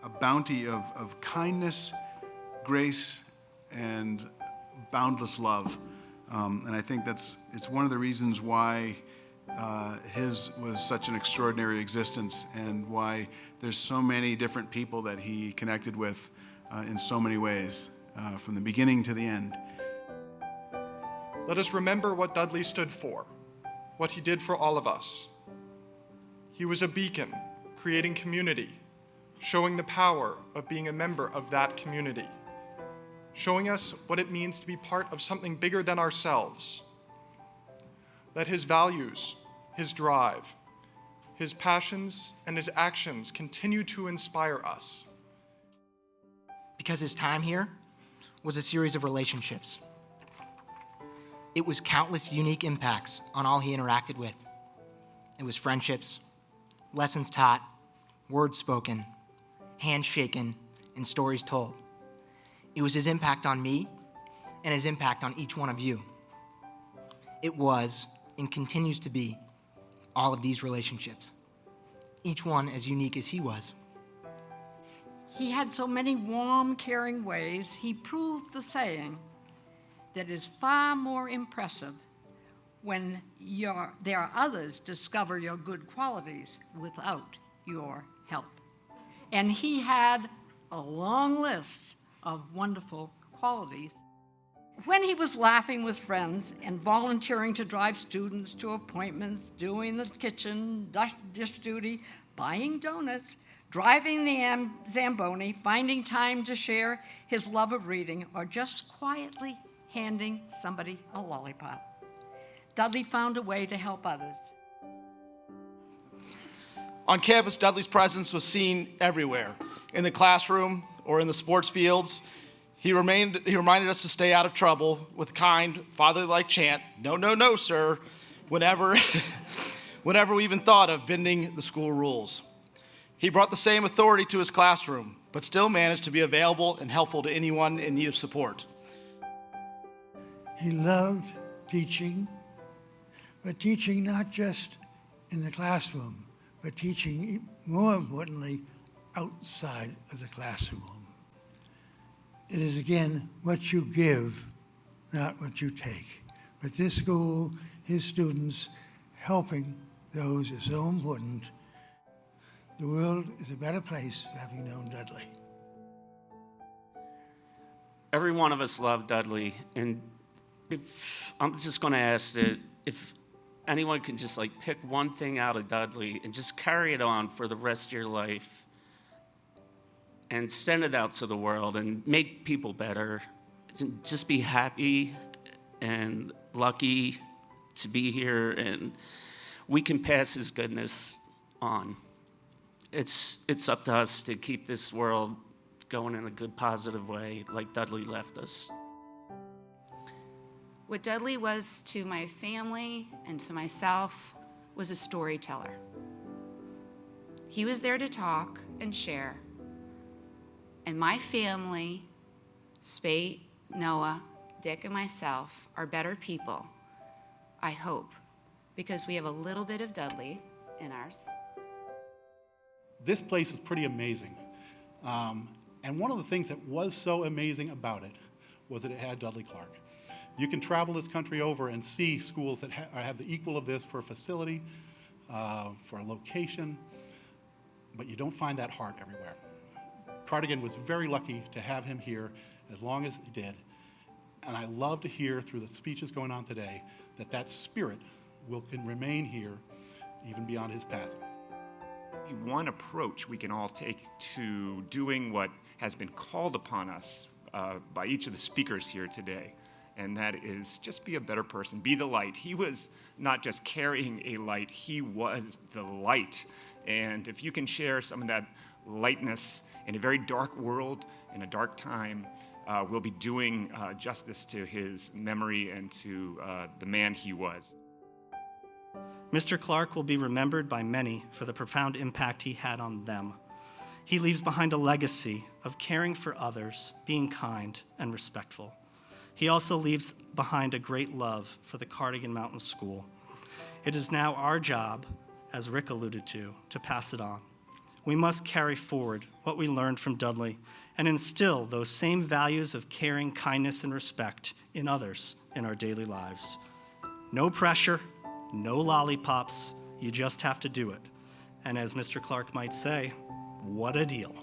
a bounty of kindness, grace, and boundless love. And I think it's one of the reasons why his was such an extraordinary existence, and why there's so many different people that he connected with in so many ways, from the beginning to the end. Let us remember what Dudley stood for, what he did for all of us. He was a beacon, creating community, showing the power of being a member of that community, showing us what it means to be part of something bigger than ourselves. Let his values, his drive, his passions, and his actions continue to inspire us. Because his time here was a series of relationships. It was countless unique impacts on all he interacted with. It was friendships, lessons taught, words spoken, hands shaken, and stories told. It was his impact on me and his impact on each one of you. It was, and continues to be, all of these relationships, each one as unique as he was. He had so many warm, caring ways, he proved the saying that is far more impressive when there are others discover your good qualities without your help. And he had a long list of wonderful qualities. When he was laughing with friends and volunteering to drive students to appointments, doing the kitchen, dish duty, buying donuts, driving the Zamboni, finding time to share his love of reading, or just quietly handing somebody a lollipop, Dudley found a way to help others. On campus, Dudley's presence was seen everywhere, in the classroom or in the sports fields. He reminded us to stay out of trouble with a kind, fatherly-like chant, "No, no, no, sir," whenever we even thought of bending the school rules. He brought the same authority to his classroom, but still managed to be available and helpful to anyone in need of support. He loved teaching, but teaching not just in the classroom, but teaching, more importantly, outside of the classroom. It is, again, what you give, not what you take. But this school, his students, helping those is so important. The world is a better place having known Dudley. Every one of us loved Dudley, and I'm just going to ask that if anyone can just pick one thing out of Dudley and just carry it on for the rest of your life and send it out to the world and make people better. Just be happy and lucky to be here, and we can pass his goodness on. It's up to us to keep this world going in a good, positive way like Dudley left us. What Dudley was to my family and to myself was a storyteller. He was there to talk and share. And my family, Spate, Noah, Dick, and myself are better people, I hope, because we have a little bit of Dudley in ours. This place is pretty amazing. And one of the things that was so amazing about it was that it had Dudley Clark. You can travel this country over and see schools that have the equal of this for a facility, for a location, but you don't find that heart everywhere. Cardigan was very lucky to have him here as long as he did, and I love to hear through the speeches going on today that spirit can remain here even beyond his passing. One approach we can all take to doing what has been called upon us by each of the speakers here today, and that is just be a better person, be the light. He was not just carrying a light, he was the light. And if you can share some of that lightness in a very dark world, in a dark time, we'll be doing justice to his memory and to the man he was. Mr. Clark will be remembered by many for the profound impact he had on them. He leaves behind a legacy of caring for others, being kind and respectful. He also leaves behind a great love for the Cardigan Mountain School. It is now our job, as Rick alluded to pass it on. we must carry forward what we learned from Dudley and instill those same values of caring, kindness, and respect in others in our daily lives. No pressure, no lollipops, you just have to do it. And as Mr. Clark might say, what a deal.